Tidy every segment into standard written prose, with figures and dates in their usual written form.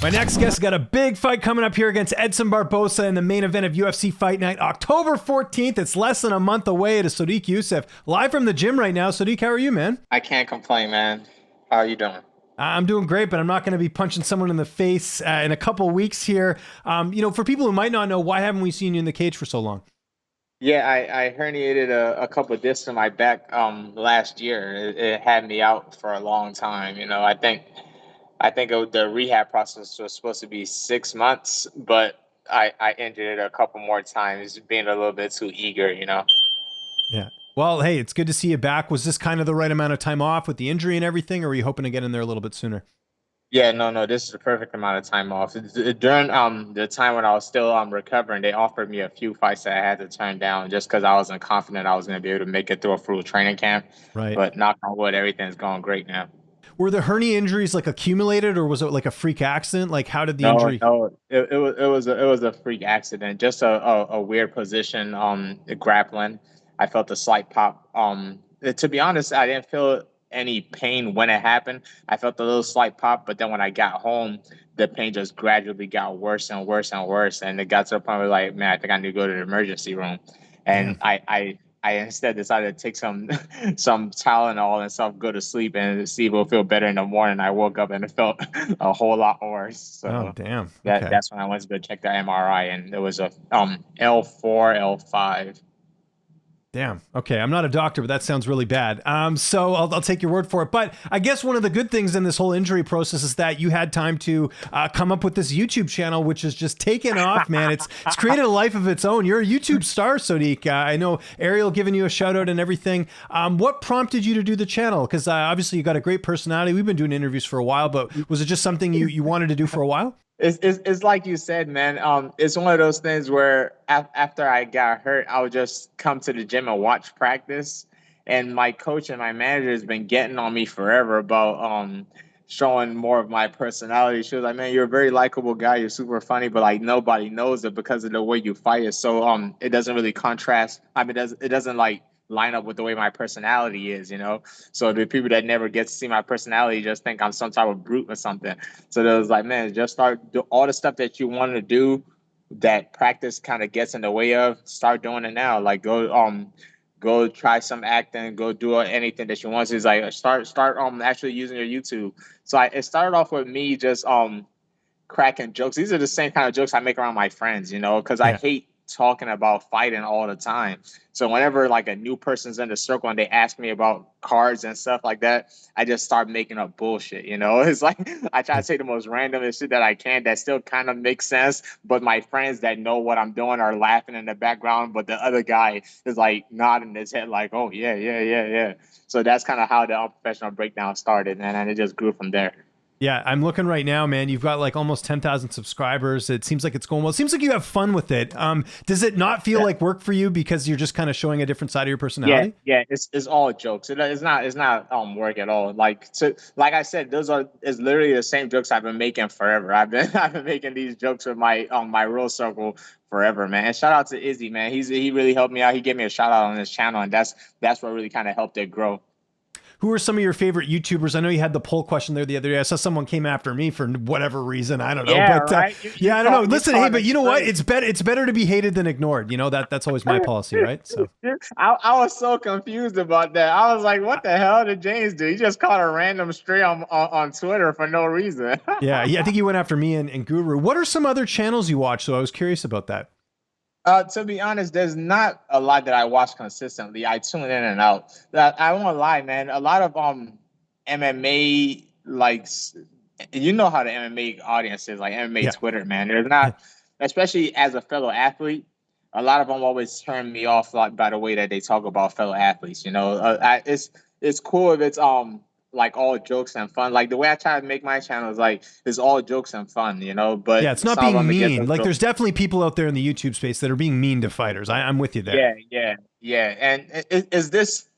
My next guest got a big fight coming up here against Edson Barboza in the main event of UFC Fight Night, October 14th. It's less than a month away to Sodiq Yusuff. Live from the gym right now. Sodiq, how are you, man? I can't complain, man. How are you doing? I'm doing great, but I'm not going to be punching someone in the face in a couple weeks here. For people who might not know, why haven't we seen you in the cage for so long? Yeah, I herniated a couple of discs in my back last year. It had me out for a long time. The rehab process was supposed to be 6 months, but I injured it a couple more times, being a little bit too eager. Yeah. Well, hey, it's good to see you back. Was this kind of the right amount of time off with the injury and everything, or were you hoping to get in there a little bit sooner? Yeah, no, this is the perfect amount of time off. During the time when I was still recovering, they offered me a few fights that I had to turn down just because I wasn't confident I was going to be able to make it through a full training camp. Right. But knock on wood, everything's going great now. Were the hernia injuries like accumulated, or was it like a freak accident? Like, how did the No, injury? no, it was a freak accident, just a weird position grappling. I felt a slight pop. To be honest, I didn't feel any pain when it happened. I felt a little slight pop, but then when I got home, the pain just gradually got worse and worse and worse, and it got to the point where like, man, I think I need to go to the emergency room. And Damn. I instead decided to take some some Tylenol and stuff, go to sleep, and see if it'll feel better in the morning. I woke up and it felt a whole lot worse. Oh, So damn. that Okay. that's when I went to go check the MRI, and it was a L4, L5. Damn. Okay. I'm not a doctor, but that sounds really bad. So I'll take your word for it. But I guess one of the good things in this whole injury process is that you had time to come up with this YouTube channel, which is just taken off, man. It's created a life of its own. You're a YouTube star, Sodiq. I know Ariel giving you a shout out and everything. What prompted you to do the channel? Because obviously you got a great personality. We've been doing interviews for a while, but was it just something you wanted to do for a while? It's like you said, man. It's one of those things where after I got hurt, I would just come to the gym and watch practice. And my coach and my manager has been getting on me forever about showing more of my personality. She was like, "Man, you're a very likable guy. You're super funny, but like nobody knows it because of the way you fight it. So it doesn't really contrast. I mean, it doesn't like line up with the way my personality is. So the people that never get to see my personality just think I'm some type of brute or something. So it was like, man, just start do all the stuff that you want to do that practice kind of gets in the way of. Start doing it now. Like go try some acting. Go do anything that you want to. It's like start actually using your YouTube. So it started off with me just cracking jokes. These are the same kind of jokes I make around my friends, because I Yeah. hate talking about fighting all the time. So whenever like a new person's in the circle and they ask me about cards and stuff like that, I just start making up bullshit. It's like I try to say the most random shit that I can that still kind of makes sense, but my friends that know what I'm doing are laughing in the background, but the other guy is like nodding his head like, "Oh yeah, yeah, yeah, yeah." So that's kind of how the unprofessional breakdown started, and it just grew from there. Yeah, I'm looking right now, man. You've got like almost 10,000 subscribers. It seems like it's going well. It seems like you have fun with it. Does it not feel like work for you because you're just kind of showing a different side of your Yeah, personality? yeah, it's all jokes. It's not work at all. Like I said, those are is literally the same jokes I've been making forever. I've been making these jokes with my real circle forever, man. And shout out to Izzy, man. He really helped me out. He gave me a shout out on his channel, and that's what really kind of helped it grow. Who are some of your favorite YouTubers? I know you had the poll question there the other day. I saw someone came after me for whatever reason. I don't know, Yeah, but right. You yeah, I don't know. caught Listen, hey, caught but it you know what? straight. It's better to be hated than ignored. That's always my policy, right? So I was so confused about that. I was like, what the hell did James do? He just caught a random stray on Twitter for no reason. yeah, I think you went after me and Guru. What are some other channels you watch? So I was curious about that. To be honest, there's not a lot that I watch consistently. I tune in and out. That I won't lie, man. A lot of MMA you know how the MMA audience is like MMA Yeah, Twitter, man. There's not, especially as a fellow athlete. A lot of them always turn me off like by the way that they talk about fellow athletes. It's cool if it's like all jokes and fun. Like the way I try to make my channel is like it's all jokes and fun. yeah. But It's not some of being them it gets mean. a Like little. there's definitely people out there in the YouTube space that are being mean to fighters. I'm with you there. Yeah, yeah, yeah. And is this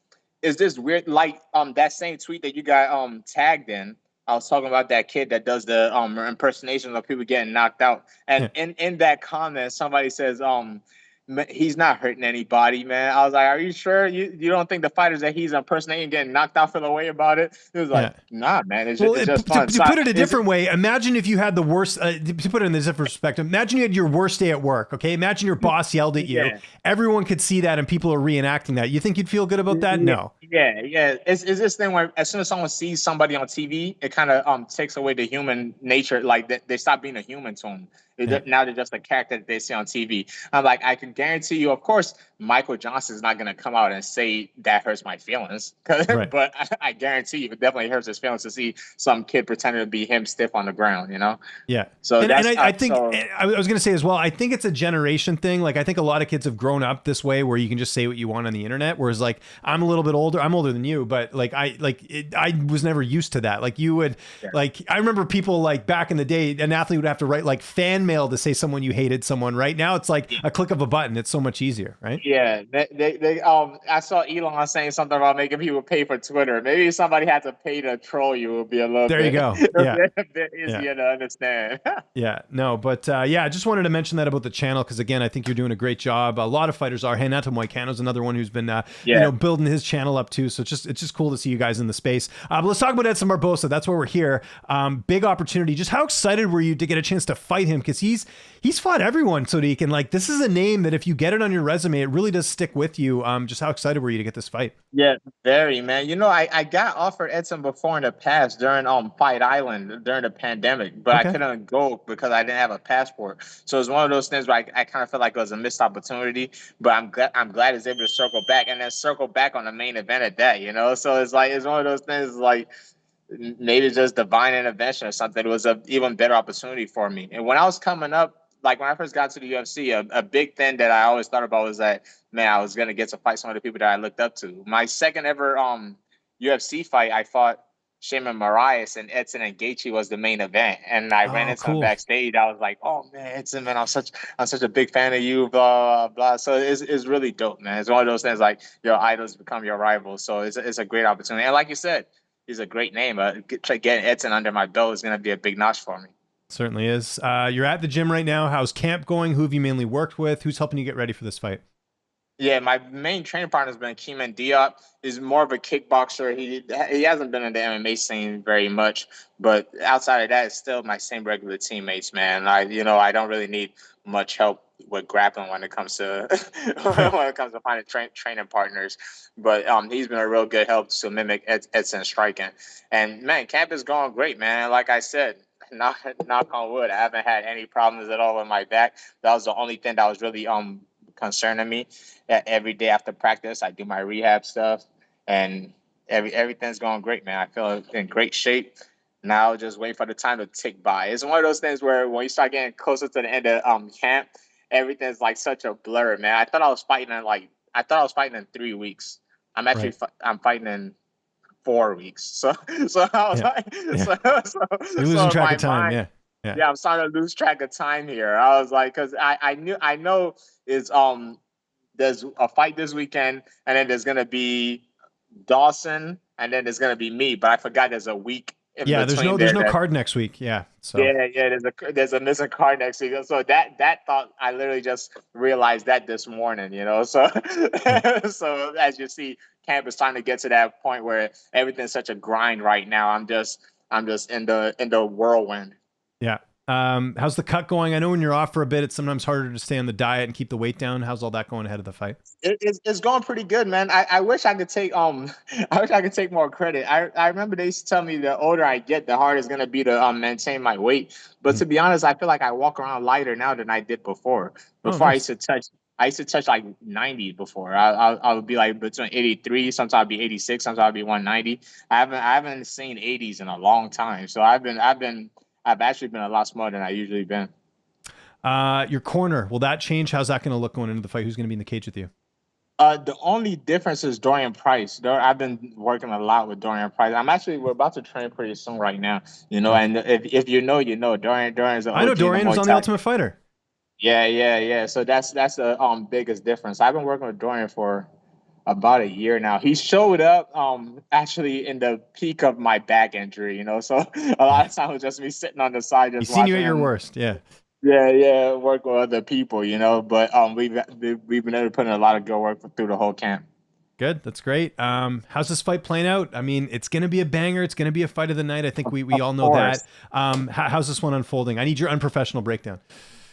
weird? Like that same tweet that you got tagged in. I was talking about that kid that does the impersonations of people getting knocked out, and Yeah. in that comment, somebody says He's not hurting anybody, man. I was like, are you sure you don't think the fighters that he's impersonating getting knocked out feel away about it? He was Yeah. like, nah, man, Well, it's just to, fun. to So put it a is different way, imagine if you had the worst, to put it in a different perspective, imagine you had your worst day at work, okay? Imagine your boss yelled at you. yeah. Everyone could see that and people are reenacting that. You think you'd feel good about that? Yeah, No. yeah. It's this thing where as soon as someone sees somebody on TV, it kind of takes away the human nature. Like they stop being a human to them. Yeah. Now they're just a character that they see on TV. I'm like, I can guarantee you, of course, Michael Johnson's not gonna come out and say that hurts my feelings, Right. but I guarantee you, it definitely hurts his feelings to see some kid pretending to be him stiff on the ground. You know. Yeah. So And that's I think, so. I was going to say as well, I think it's a generation thing. Like, I think a lot of kids have grown up this way where you can just say what you want on the internet. Whereas, like, I'm a little bit older. I'm older than you, but like, I was never used to that. Like, you would, Yeah. like, I remember people like back in the day, an athlete would have to write like fan mail to say someone you hated someone. Right now, it's like a click of a button. It's so much easier, right? Yeah, I saw Elon saying something about making people pay for Twitter. Maybe if somebody had to pay to troll you, it would be a little There you bit, go. Yeah. a bit Yeah. easier to understand. Yeah, no, but yeah, I just wanted to mention that about the channel because again, I think you're doing a great job. A lot of fighters are. Renato Moicano's another one who's been, Yeah. building his channel up too. So it's just cool to see you guys in the space. But let's talk about Edson Barboza. That's why we're here. Big opportunity. Just how excited were you to get a chance to fight him? Because he's fought everyone, Sodiq, and like this is a name that if you get it on your resume, it really does stick with you. Just how excited were you to get this fight? Yeah, very, man. You know, I got offered Edson before in the past during Fight Island during the pandemic, but I Okay. couldn't go because I didn't have a passport. So it's one of those things where I kind of feel like it was a missed opportunity. But I'm glad it's able to circle back and then circle back on the main event at that. You know, so it's like it's one of those things like maybe just divine intervention or something. It was an even better opportunity for me. And when I was coming up, like when I first got to the UFC, a big thing that I always thought about was that, man, I was gonna get to fight some of the people that I looked up to. My second ever UFC fight, I fought Shayman Moraes, and Edson and Gaethje was the main event. And I ran Oh, into him cool. backstage. I was like, oh man, Edson, man, I'm such a big fan of you, blah blah blah. So it's really dope, man. It's one of those things like your idols become your rivals. So it's a great opportunity. And like you said, he's a great name. Getting Edson under my belt is gonna be a big notch for me. Certainly is. You're at the gym right now. How's camp going? Who have you mainly worked with? Who's helping you get ready for this fight? Yeah, my main training partner has been Keeman Diop. He's more of a kickboxer. He hasn't been in the MMA scene very much, but outside of that, it's still my same regular teammates, man. I don't really need much help with grappling when it comes to when it comes to finding training partners. But he's been a real good help to mimic Edson striking. And man, camp is going great, man. Like I said, knock on wood, I haven't had any problems at all with my back. That was the only thing that was really concerning me. Every day after practice, I do my rehab stuff, and everything's going great, man. I feel in great shape. Now just wait for the time to tick by. It's one of those things where when you start getting closer to the end of camp, everything's like such a blur, man. I thought I was fighting in 3 weeks. I'm actually Right. I'm fighting in 4 weeks. So I was Yeah. like, Yeah. You're so losing in track my of time. mind, Yeah. Yeah. yeah, I'm starting to lose track of time here. I was like, because I know is there's a fight this weekend, and then there's gonna be Dawson, and then there's gonna be me. But I forgot there's a week in Yeah. There's between no there. card next week. Yeah. So Yeah. There's a missing card next week. So that thought I literally just realized that this morning. So yeah. so as you see, camp is trying to get to that point where everything's such a grind right now. I'm just in the whirlwind. Yeah. How's the cut going? I know when you're off for a bit, it's sometimes harder to stay on the diet and keep the weight down. How's all that going ahead of the fight? It's going pretty good, man. I wish I could take I wish I could take more credit. I remember they used to tell me the older I get, the harder it's gonna be to maintain my weight. But Mhm. to be honest, I feel like I walk around lighter now than I did before. Oh, Before nice. I used to touch like 90 before. I would be like between 83, sometimes I'd be 86, sometimes I'd be 190. I haven't seen 80s in a long time. So I've actually been a lot smaller than I usually been. Your corner, will that change? How's that going to look going into the fight? Who's going to be in the cage with you? The only difference is Dorian Price. I've been working a lot with Dorian Price. We're about to train pretty soon right now. Okay. And if you know, you know, Dorian's an I know OG in the Dorian was Muay on The Thai. Ultimate Fighter. Yeah. So that's the biggest difference. I've been working with Dorian for about a year now. He showed up actually in the peak of my back injury. So a lot of times it was just me sitting on the side He's just seen you watching at your him. worst. Yeah. Yeah, yeah, work with other people, but we've been able to put in a lot of good work through the whole camp. Good. That's great. How's this fight playing out? I mean, it's going to be a banger. It's going to be a fight of the night. I think we Of all know that. course. How's this one unfolding? I need your unprofessional breakdown.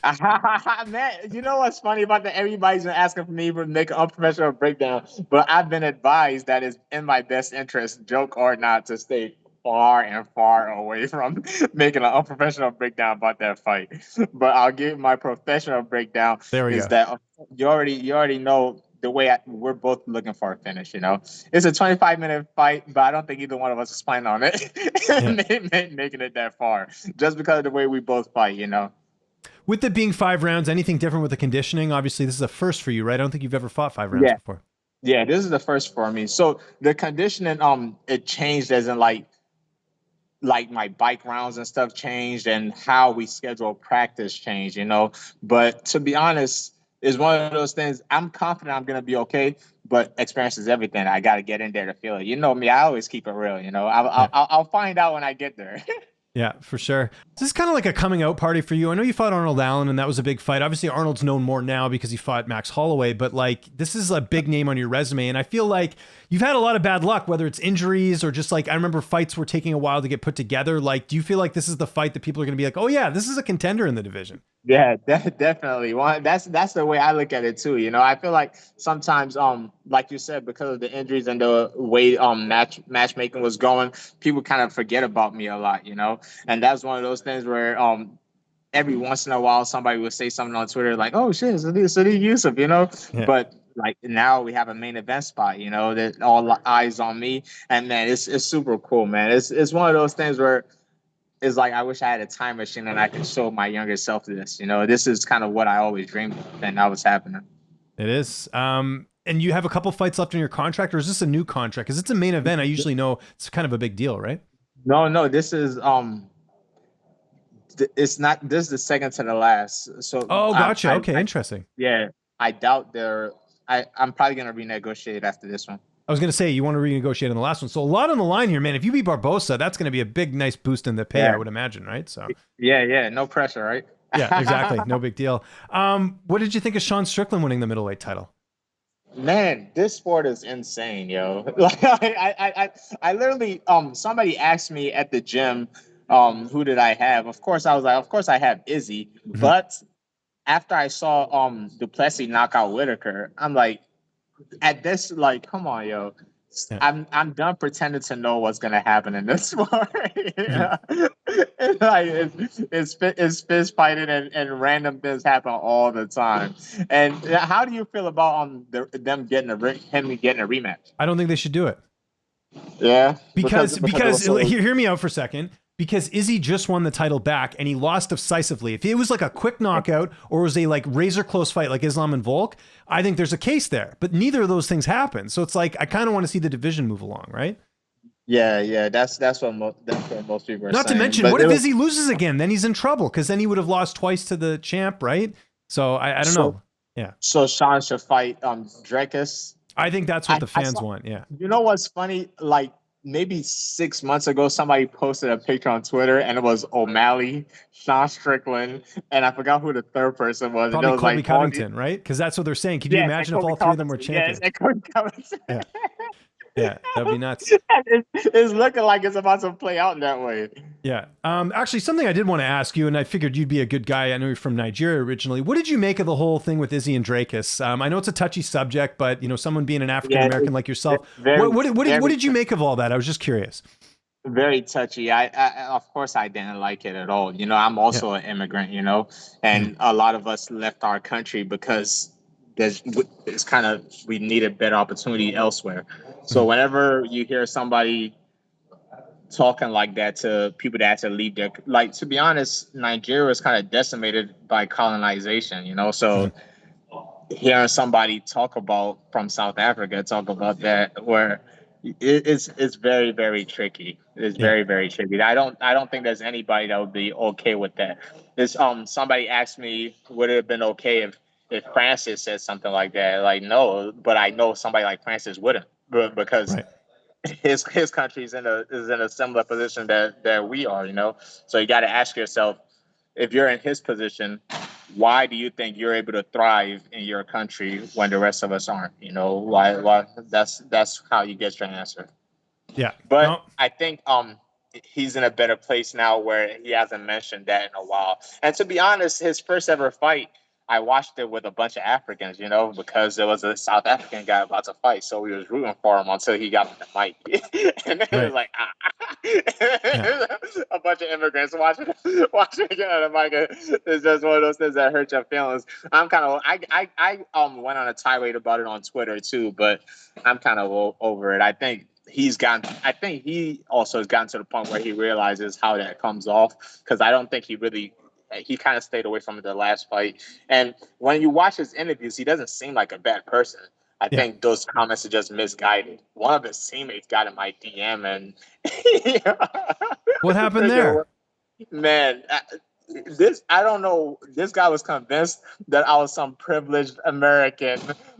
Man, you know what's funny about that? Everybody's been asking for me to make an unprofessional breakdown, but I've been advised that it's in my best interest, joke or not, to stay far and far away from making an unprofessional breakdown about that fight. But I'll give my professional breakdown There we is go. that you already know the way we're both looking for a finish. It's a 25-minute fight, but I don't think either one of us is planning on it Yeah. making it that far, just because of the way we both fight. With it being 5 rounds, anything different with the conditioning? Obviously, this is a first for you, right? I don't think you've ever fought 5 rounds Yeah. before. Yeah, this is the first for me. So the conditioning, it changed as in like my bike rounds and stuff changed and how we schedule practice changed. But to be honest, it's one of those things. I'm confident I'm gonna be okay, but experience is everything. I got to get in there to feel it. You know me, I always keep it real. Yeah. I'll find out when I get there. Yeah, for sure. This is kind of like a coming out party for you. I know you fought Arnold Allen, and that was a big fight. Obviously, Arnold's known more now because he fought Max Holloway, but like this is a big name on your resume, and I feel like you've had a lot of bad luck, whether it's injuries or just like I remember fights were taking a while to get put together. Like, do you feel like this is the fight that people are going to be like, oh yeah, this is a contender in the division? Yeah, definitely. That's the way I look at it too. I feel like sometimes, like you said, because of the injuries and the way matchmaking was going, people kind of forget about me a lot. And that's one of those things where every once in a while somebody will say something on Twitter like, "Oh shit, Sodiq Yusuff," Yeah. But like now we have a main event spot, that all eyes on me, and man, it's super cool, man. It's one of those things where it's like I wish I had a time machine and I could show my younger self this. This is kind of what I always dreamed of, and now it's happening. It is. And you have a couple fights left in your contract, or is this a new contract? Because it's a main event. I usually know it's kind of a big deal, right? No, no, this is it's not. This is the second to the last. So Oh, gotcha. Okay, I interesting. yeah, I doubt they're. I'm probably gonna renegotiate after this one. I was going to say you want to renegotiate on the last one. So a lot on the line here, man. If you beat Barboza, that's going to be a big, nice boost in the pay, I Yeah, would imagine, right? So yeah. No pressure, right? yeah, exactly. No big deal. What did you think of Sean Strickland winning the middleweight title? Man, this sport is insane, yo. Like I literally somebody asked me at the gym, who did I have? Of course I was like, of course I have Izzy, Mhm. but after I saw Duplessis knock out Whitaker, I'm like, at this, like, come on, yo. Yeah. I'm done pretending to know what's gonna happen in this sport. Mhm. Yeah. It's fist fighting and random things happen all the time. And how do you feel about them him getting a rematch? I don't think they should do it. Yeah, because it Because was so. hear me out for a second. Because Izzy just won the title back and he lost decisively. If it was like a quick knockout or was a like razor close fight like Islam and Volk, I think there's a case there. But neither of those things happen. So it's like I kind of want to see the division move along, right? Yeah. That's what most people are Not to saying. mention, But what it if was Izzy loses again? Then he's in trouble because then he would have lost twice to the champ, right? So I don't so know. Yeah, so Sean should fight Drakus. I think that's what the I fans saw. want. Yeah. You know what's funny? Like maybe 6 months ago, somebody posted a picture on Twitter, and it was O'Malley, Sean Strickland, and I forgot who the third person was. And it Probably was Colby like all these. Covington, right? Because that's what they're saying. Could you Yes, and imagine if Kobe all three of them were Covington. Yes, champions? and Kobe Covington. Yeah. Yeah. That'd be nuts. It's looking like it's about to play out that way. Yeah. Actually, something I did want to ask you, and I figured you'd be a good guy. I know you're from Nigeria originally. What did you make of the whole thing with Izzy and Drakus? I know it's a touchy subject, but someone being an African Yeah, American like yourself, very, what very, did you make of all that? I was just curious. very touchy. Of course, I didn't like it at all. I'm Yeah. also an immigrant. Mhm. And a lot of us left our country because it's kind of we needed better opportunity elsewhere. So Mhm. whenever you hear somebody talking like that to people that actually leave their, like, to be honest, Nigeria was kind of decimated by colonization. So Mhm. hearing somebody talk about from South Africa talk about that, where it's very, very tricky. It's Yeah. very, very tricky. I don't think there's anybody that would be okay with that. This somebody asked me would it have been okay if Francis said something like that. Like, no, but I know somebody like Francis wouldn't, because Right. his country is in a similar position that we are. So you got to ask yourself, if you're in his position, why do you think you're able to thrive in your country when the rest of us aren't? You know, why that's how you get your answer. Yeah. But No. I think he's in a better place now where he hasn't mentioned that in a while. And to be honest, his first ever fight, I watched it with a bunch of Africans, you know, because there was a South African guy about to fight, so we was rooting for him until he got on the mic, and then it was Right. like Yeah. a bunch of immigrants watching get on the mic. It's just one of those things that hurt your feelings. I'm kind of I went on a tirade about it on Twitter too, but I'm kind of over it. I think he also has gotten to the point where he realizes how that comes off, because I don't think he kind of stayed away from the last fight. And when you watch his interviews, he doesn't seem like a bad person. I Yeah. think those comments are just misguided. One of his teammates got in my DM, and What happened there? man, this I don't know. This guy was convinced that I was some privileged American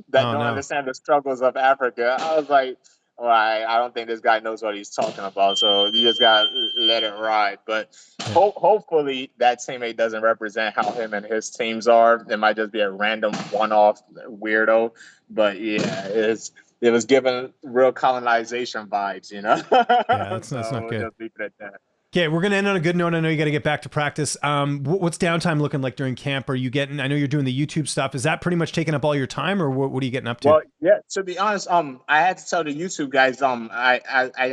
that Oh don't no. understand the struggles of Africa. I was like, all right, I don't think this guy knows what he's talking about. So you just gotta let it ride. But Yeah. hopefully that teammate doesn't represent how him and his teams are. It might just be a random one-off weirdo. But yeah, it was given real colonization vibes, you know. Yeah. That's So not we'll good. just leave it at that. Okay, we're gonna end on a good note. I know you got to get back to practice. What's downtime looking like during camp? Are you getting? I know you're doing the YouTube stuff. Is that pretty much taking up all your time, or what are you getting up to? Well, yeah. To be honest, I had to tell the YouTube guys, I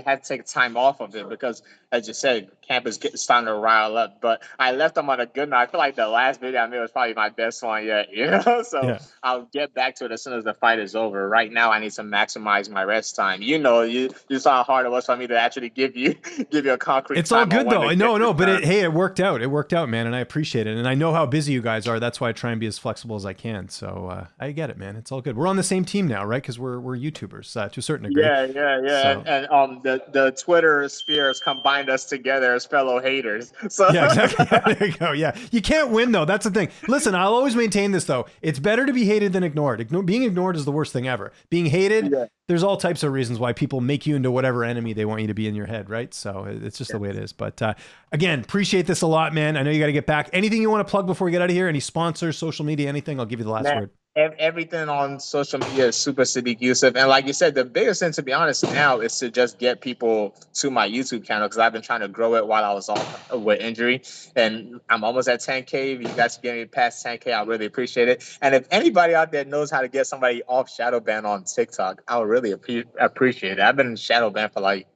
had to take time off of it because, as you said, camp is starting to rile up. But I left them on a good note. I feel like the last video I made was probably my best one yet, you know. So Yeah. I'll get back to it as soon as the fight is over. Right now, I need to maximize my rest time. You know, you saw how hard it was for me to actually give you give you a concrete It's all time on good when though. to get No, this no, but done. hey, it worked out. It worked out, man, and I appreciate it. And I know how busy you guys are. That's why I try and be as flexible as I can. So I get it, man. It's all good. We're on the same team now, right? Because we're YouTubers to a certain degree. Yeah, So and the Twitter sphere has combined us together as fellow haters. So yeah, exactly. Yeah, there you go. Yeah, you can't win though. That's the thing. Listen, I'll always maintain this though. It's better to be hated than ignored. Being ignored is the worst thing ever. Being hated, yeah, there's all types of reasons why people make you into whatever enemy they want you to be in your head, right? So it's just the way it is. But again, appreciate this a lot, man. I know you got to get back. Anything you want to plug before we get out of here? Any sponsors, social media, anything? I'll give you the last man, word. everything on social media is super Sadiq Yusuff. And like you said, the biggest thing, to be honest, now is to just get people to my YouTube channel, because I've been trying to grow it while I was off with injury. And I'm almost at 10K. If you guys can get me past 10K, I really appreciate it. And if anybody out there knows how to get somebody off shadow ban on TikTok, I would really appreciate it. I've been shadow banned for like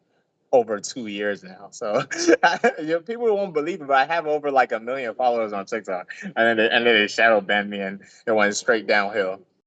over 2 years now. So people won't believe it, but I have over like 1 million followers on TikTok. And then they shadow banned me, and it went straight downhill.